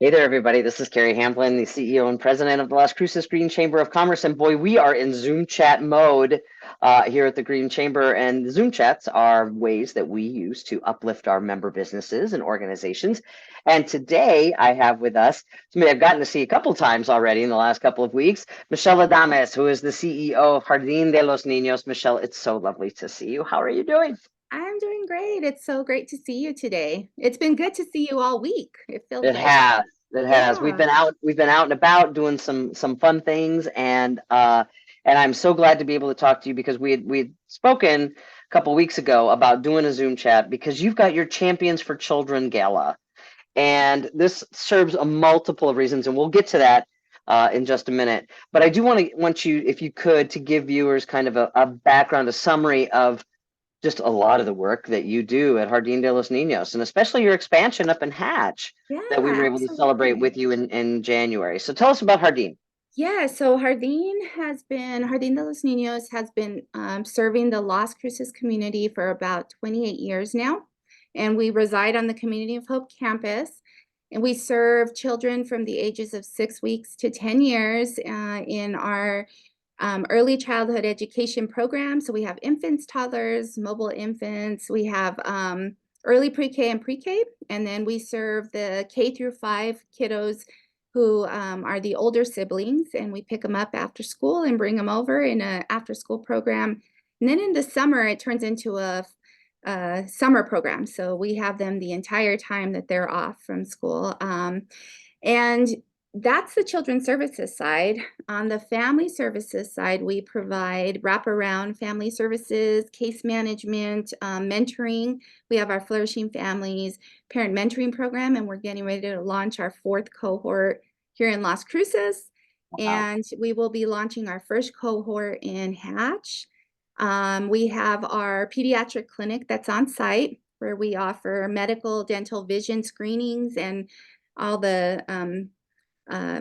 Hey there, everybody. This is Carrie Hamblen, the CEO and president of the Las Cruces Green Chamber of Commerce. And boy, we are in Zoom chat mode here at the Green Chamber. And the Zoom chats are ways that we use to uplift our member businesses and organizations. And today I have with us somebody I've gotten to see a couple times already in the last couple of weeks, Michelle Adames, who is the CEO of Jardin de los Niños. Michelle, it's so lovely to see you. How are you doing? I'm doing great. It's so great to see you today. It's been good to see you all week. It feels It like. has. It has. Yeah. We've been out and about doing some fun things, and I'm so glad to be able to talk to you because we'd spoken a couple weeks ago about doing a Zoom chat because you've got your Champions for Children Gala, and this serves a multiple of reasons, and we'll get to that in just a minute. But I do want you, if you could, to give viewers kind of a background, a summary of just a lot of the work that you do at Jardin de los Niños, and especially your expansion up in Hatch Yeah, that we were able to celebrate absolutely. with you in January. So tell us about Jardin. Yeah, so Jardin de los Niños has been serving the Las Cruces community for about 28 years now. And we reside on the Community of Hope campus. And we serve children from the ages of 6 weeks to 10 years in our early childhood education program. So we have infants, toddlers, mobile infants. We have early pre-K and pre-K. And then we serve the K through 5 kiddos who are the older siblings, and we pick them up after school and bring them over in an after school program. And then in the summer, it turns into a summer program. So we have them the entire time that they're off from school. And that's the children's services side. On the family services side, we provide wraparound family services, case management, mentoring. We have our Flourishing Families parent mentoring program, and we're getting ready to launch our 4th cohort here in Las Cruces. Wow. And we will be launching our first cohort in Hatch. We have our pediatric clinic that's on site where we offer medical, dental, vision screenings and all the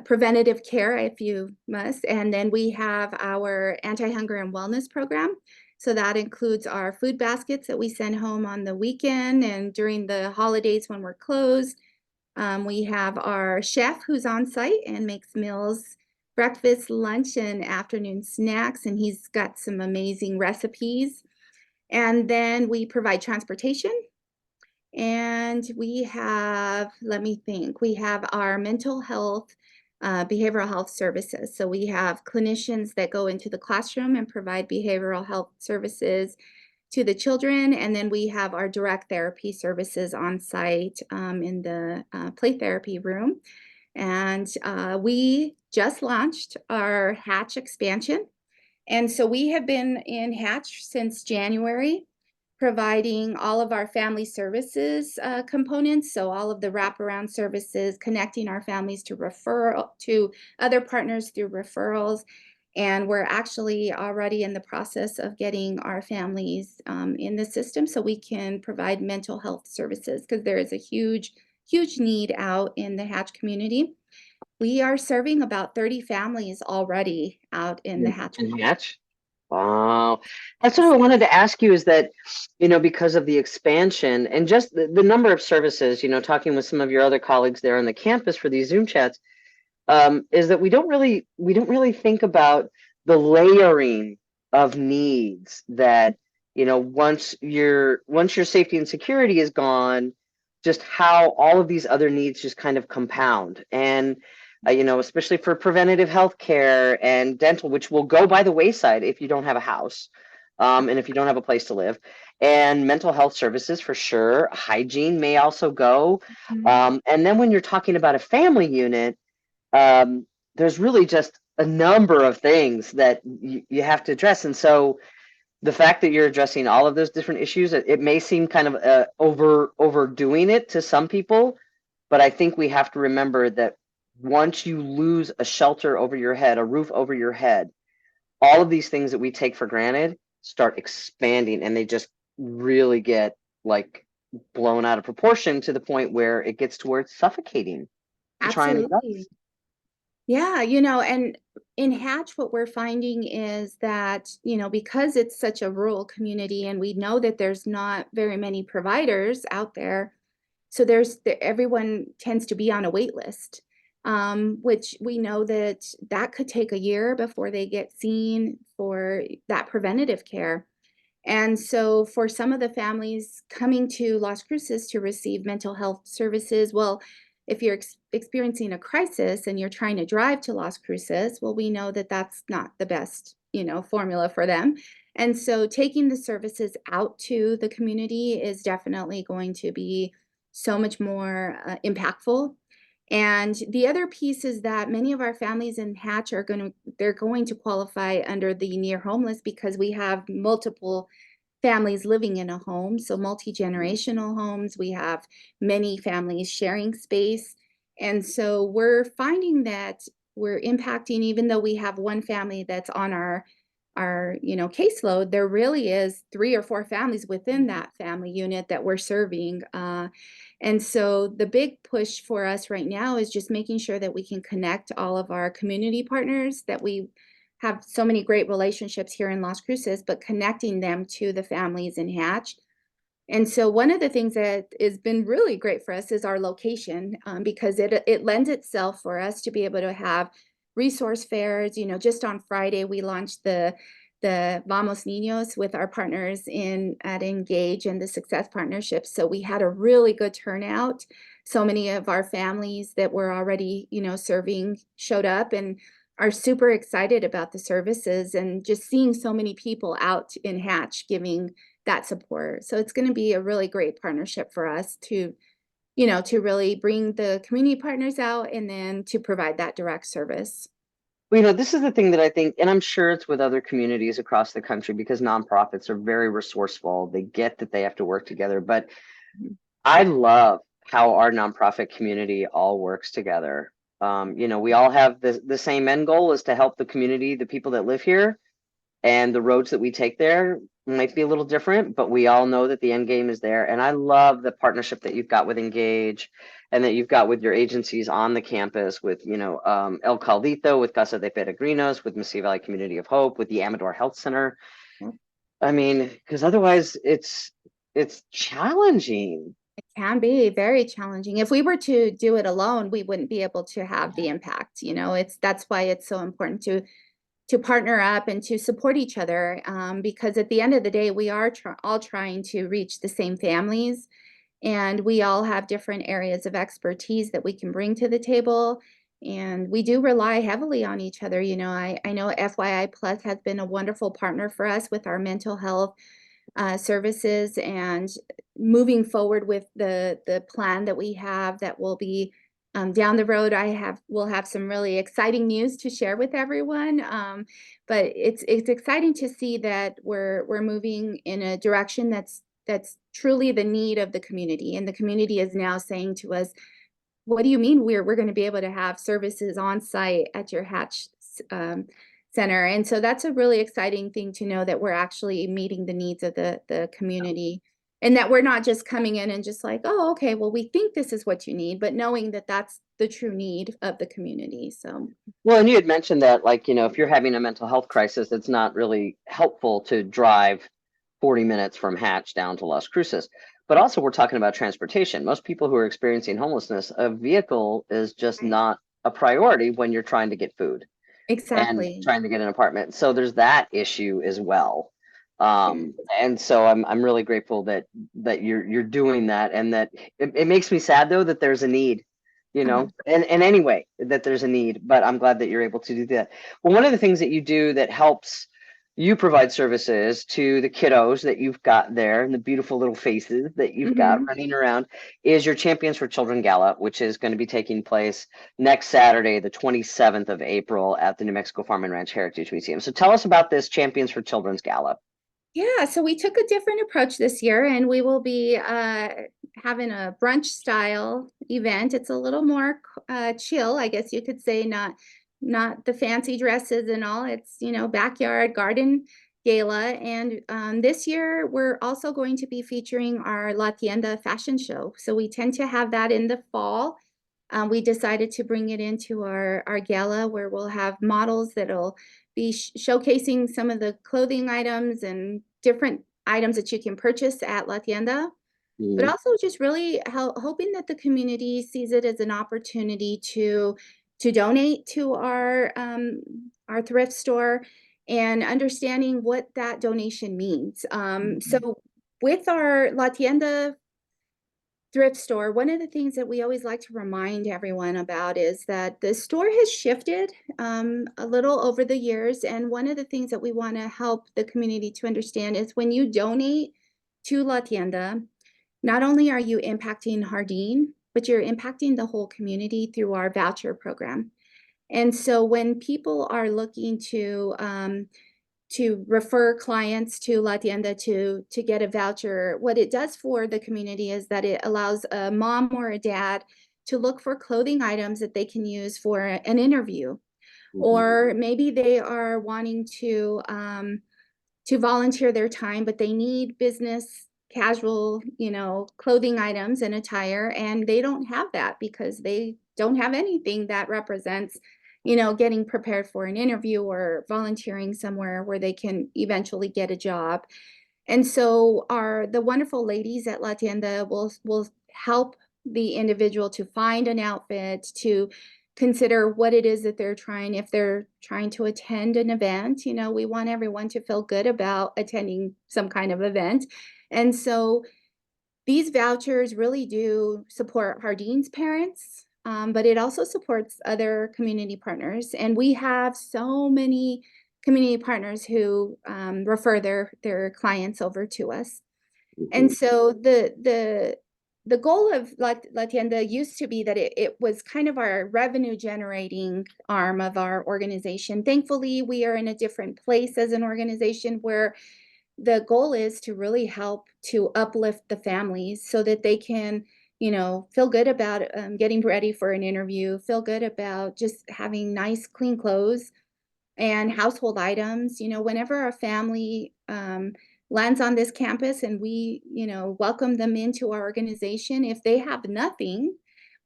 preventative care if you must. And then we have our anti-hunger and wellness program. So that includes our food baskets that we send home on the weekend and during the holidays when we're closed. We have our chef who's on site and makes meals, breakfast, lunch, and afternoon snacks, and he's got some amazing recipes. And then we provide transportation. And we have, let me think, we have our mental health, behavioral health services. So we have clinicians that go into the classroom and provide behavioral health services to the children. And then we have our direct therapy services on site in the play therapy room. And we just launched our Hatch expansion. And so we have been in Hatch since January, providing all of our family services components. So all of the wraparound services, connecting our families to other partners through referrals. And we're actually already in the process of getting our families in the system so we can provide mental health services because there is a huge, huge need out in the Hatch community. We are serving about 30 families already out in the Hatch. In Hatch? Wow. That's what I wanted to ask you is that, because of the expansion and just the number of services, talking with some of your other colleagues there on the campus for these Zoom chats, is that we don't really think about the layering of needs that, once your safety and security is gone, just how all of these other needs just kind of compound. And especially for preventative health care and dental, which will go by the wayside if you don't have a house, and if you don't have a place to live, and mental health services for sure. Hygiene may also go. Mhm. And then when you're talking about a family unit, there's really just a number of things that you have to address. And so the fact that you're addressing all of those different issues, it may seem kind of overdoing it to some people, but I think we have to remember that once you lose a shelter over your head, a roof over your head, all of these things that we take for granted start expanding and they just really get like blown out of proportion to the point where it gets to where it's suffocating to try and Absolutely. adjust. Yeah, and in Hatch, what we're finding is that, because it's such a rural community and we know that there's not very many providers out there, So everyone tends to be on a wait list, which we know that could take a year before they get seen for that preventative care. And so for some of the families coming to Las Cruces to receive mental health services, well, if you're experiencing a crisis and you're trying to drive to Las Cruces, well, we know that that's not the best, formula for them. And so taking the services out to the community is definitely going to be so much more impactful. And the other piece is that many of our families in Hatch they're going to qualify under the near homeless because we have multiple families living in a home. So multi-generational homes, we have many families sharing space. And so we're finding that we're impacting, even though we have one family that's on our caseload, there really is 3 or 4 families within that family unit that we're serving. And so the big push for us right now is just making sure that we can connect all of our community partners, that we have so many great relationships here in Las Cruces, but connecting them to the families in Hatch. And so one of the things that has been really great for us is our location, because it lends itself for us to be able to have resource fairs. Just on Friday, we launched the Vamos Niños with our partners at Engage and the Success Partnership. So we had a really good turnout. So many of our families that were already, serving showed up and are super excited about the services, and just seeing so many people out in Hatch giving that support. So it's going to be a really great partnership for us to really bring the community partners out and then to provide that direct service. Well, this is the thing that I think, and I'm sure it's with other communities across the country, because nonprofits are very resourceful. They get that they have to work together, but I love how our nonprofit community all works together. We all have the same end goal, is to help the community, the people that live here, and the roads that we take there might be a little different, but we all know that the end game is there. And I love the partnership that you've got with Engage, and that you've got with your agencies on the campus with, El Caldito, with Casa de Peregrinos, with Mesilla Valley Community of Hope, with the Amador Health Center. Yep. I mean, because otherwise it's challenging. It can be very challenging. If we were to do it alone, we wouldn't be able to have the impact. That's why it's so important to partner up and to support each other, because at the end of the day, we are all trying to reach the same families, and we all have different areas of expertise that we can bring to the table. And we do rely heavily on each other. I know FYI Plus has been a wonderful partner for us with our mental health services, and moving forward with the plan that we have that will be down the road. We'll have some really exciting news to share with everyone. But it's exciting to see that we're moving in a direction that's truly the need of the community, and the community is now saying to us, "What do you mean we're going to be able to have services on site at your Hatch center?" And so that's a really exciting thing to know, that we're actually meeting the needs of the community, and that we're not just coming in and just like, "Oh, okay, well, we think this is what you need," but knowing that that's the true need of the community. So, Well, and you had mentioned that, if you're having a mental health crisis, it's not really helpful to drive 40 minutes from Hatch down to Las Cruces. But also, we're talking about transportation. Most people who are experiencing homelessness, a vehicle is just right. not a priority when you're trying to get food and Exactly. trying to get an apartment. So there's that issue as well. Yeah. And so I'm really grateful that you're doing that, and that it makes me sad though that there's a need, Uh-huh. and anyway that there's a need, but I'm glad that you're able to do that. Well, one of the things that you do that helps you provide services to the kiddos that you've got there, and the beautiful little faces that you've got Mhm. running around, is your Champions for Children Gala, which is going to be taking place next Saturday, the 27th of April, at the New Mexico Farm and Ranch Heritage Museum. So tell us about this Champions for Children's Gala. Yeah, so we took a different approach this year, and we will be having a brunch style event. It's a little more chill, I guess you could say, not the fancy dresses and all. It's, backyard garden gala. And this year we're also going to be featuring our La Tienda fashion show. So we tend to have that in the fall. We decided to bring it into our gala, where we'll have models that'll be showcasing some of the clothing items and different items that you can purchase at La Tienda. but Mhm. also just really hoping that the community sees it as an opportunity to donate to our thrift store and understanding what that donation means. Mhm. So with our La Tienda thrift store, one of the things that we always like to remind everyone about is that the store has shifted a little over the years. And one of the things that we want to help the community to understand is when you donate to La Tienda, not only are you impacting Jardin, but you're impacting the whole community through our voucher program. And so when people are looking to refer clients to La Tienda to get a voucher, what it does for the community is that it allows a mom or a dad to look for clothing items that they can use for an interview. Mhm. Or maybe they are wanting to volunteer their time, but they need business casual, clothing items and attire, and they don't have that because they don't have anything that represents, getting prepared for an interview or volunteering somewhere where they can eventually get a job. And so the wonderful ladies at La Tienda will help the individual to find an outfit, to consider what it is that they're trying, if they're trying to attend an event. We want everyone to feel good about attending some kind of event. And so these vouchers really do support Hardeen's parents, but it also supports other community partners. And we have so many community partners who refer their clients over to us. And Mhm. so the goal of La Tienda used to be that it was kind of our revenue generating arm of our organization. Thankfully, we are in a different place as an organization where the goal is to really help to uplift the families so that they can, feel good about getting ready for an interview, feel good about just having nice, clean clothes and household items. Whenever a family lands on this campus and we, welcome them into our organization, if they have nothing,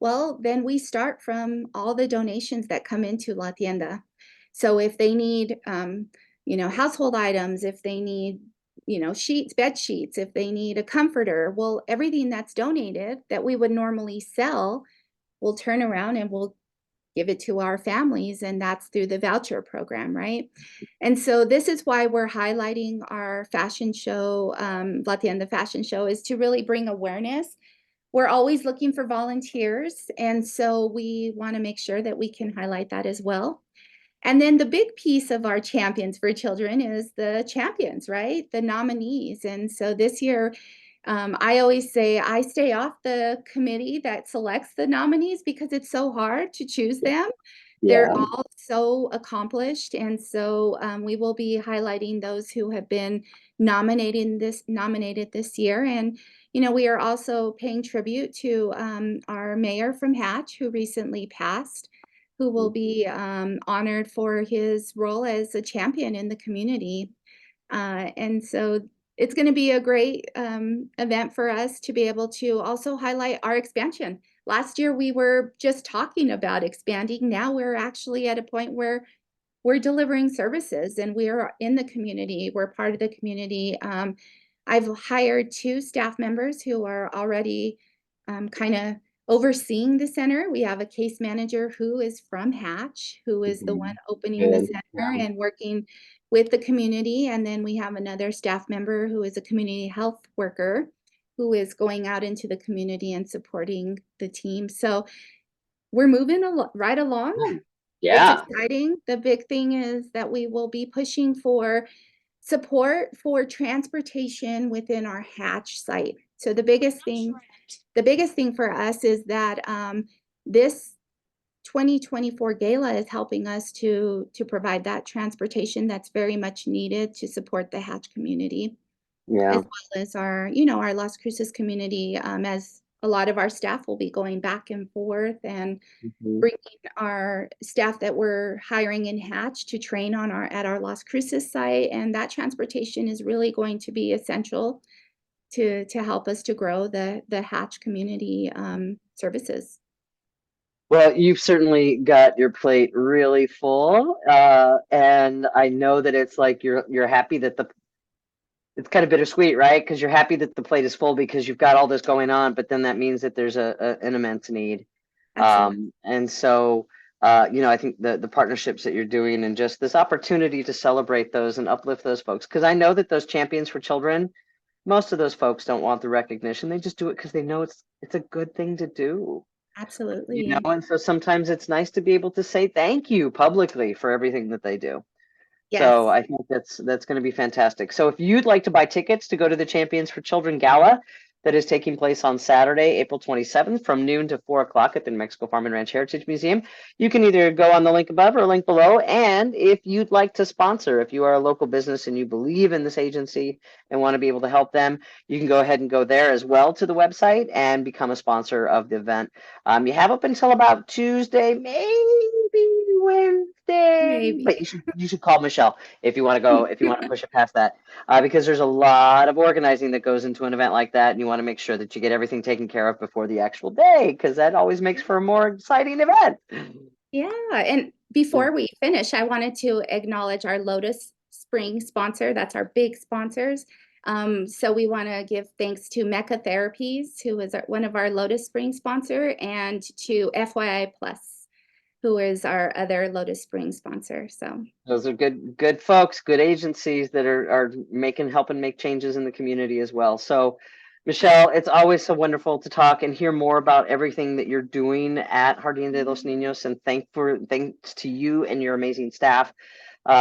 well, then we start from all the donations that come into La Tienda. So if they need, household items, if they need, sheets, bed sheets, if they need a comforter, well, everything that's donated that we would normally sell, we'll turn around and we'll give it to our families, and that's through the voucher program, right? And so this is why we're highlighting our fashion show, La Tienda Fashion Show, is to really bring awareness. We're always looking for volunteers, and so we want to make sure that we can highlight that as well. And then the big piece of our champions for children is the champions, right? The nominees. And so this year, I always say I stay off the committee that selects the nominees because it's so hard to choose them. They're Yeah. all so accomplished. And so we will be highlighting those who have been nominated this year. And, we are also paying tribute to our mayor from Hatch who recently passed, who will Mhm. be honored for his role as a champion in the community. And so it's going to be a great event for us to be able to also highlight our expansion. Last year, we were just talking about expanding. Now we're actually at a point where we're delivering services and we're in the community. We're part of the community. I've hired 2 staff members who are already kind of overseeing the center. We have a case manager who is from Hatch, who is the one Mhm. opening the Good. center Yeah. and working with the community. And then we have another staff member who is a community health worker who is going out into the community and supporting the team. So we're moving right along. Yeah. It's Yeah. exciting. The big thing is that we will be pushing for support for transportation within our Hatch site. So the biggest thing for us is that this 2024 gala is helping us to provide that transportation that's very much needed to support the Hatch community, as Yeah. well as our Las Cruces community, as a lot of our staff will be going back and forth and Mhm. bringing our staff that we're hiring in Hatch to train at our Las Cruces site, and that transportation is really going to be essential to help us to grow the Hatch community services. Well, you've certainly got your plate really full, and I know that it's like you're happy that the it's kind of bittersweet, right? Because you're happy that the plate is full because you've got all this going on, but then that means that there's an immense need. Absolutely. And so, I think the partnerships that you're doing and just this opportunity to celebrate those and uplift those folks, because I know that those champions for children, most of those folks don't want the recognition. They just do it because they know it's a good thing to do. Absolutely. And so sometimes it's nice to be able to say thank you publicly for everything that they do. So Yes. I think that's going to be fantastic. So if you'd like to buy tickets to go to the Champions for Children Gala that is taking place on Saturday, April 27th from noon to 4 o'clock at the New Mexico Farm and Ranch Heritage Museum, you can either go on the link above or link below. And if you'd like to sponsor, if you are a local business and you believe in this agency and want to be able to help them, you can go ahead and go there as well to the website and become a sponsor of the event. You have up until about Tuesday, maybe Wednesday, Maybe. but you should call Michelle if you want to go, if you want to push it past that, because there's a lot of organizing that goes into an event like that, and you want to make sure that you get everything taken care of before the actual day, because that always makes for a more exciting event. Yeah, and before we finish, I wanted to acknowledge our Lotus Spring sponsor. That's our big sponsors. So we want to give thanks to Mecca Therapies, who is one of our Lotus Spring sponsor, and to FYI Plus, who is our other Lotus Spring sponsor. So Those are good folks, good agencies that are helping make changes in the community as well. So, Michelle, it's always so wonderful to talk and hear more about everything that you're doing at Jardin de Los Niños, and thanks to you and your amazing staff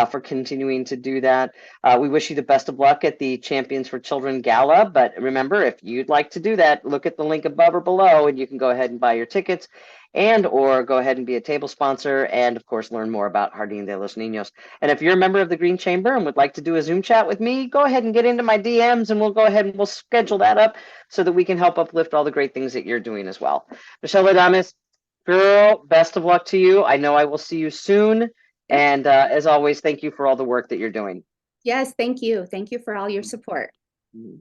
for continuing to do that. We wish you the best of luck at the Champions for Children Gala. But remember, if you'd like to do that, look at the link above or below, and you can go ahead and buy your tickets and or go ahead and be a table sponsor, and of course learn more about Jardin de los Niños. And if you're a member of the Green Chamber and would like to do a Zoom chat with me, go ahead and get into my DMs, and we'll go ahead and we'll schedule that up so that we can help uplift all the great things that you're doing as well. Michelle Adames, girl, best of luck to you. I know I will see you soon. yep. And as always, thank you for all the work that you're doing. Yes, thank you. Thank you for all your support. Mhm.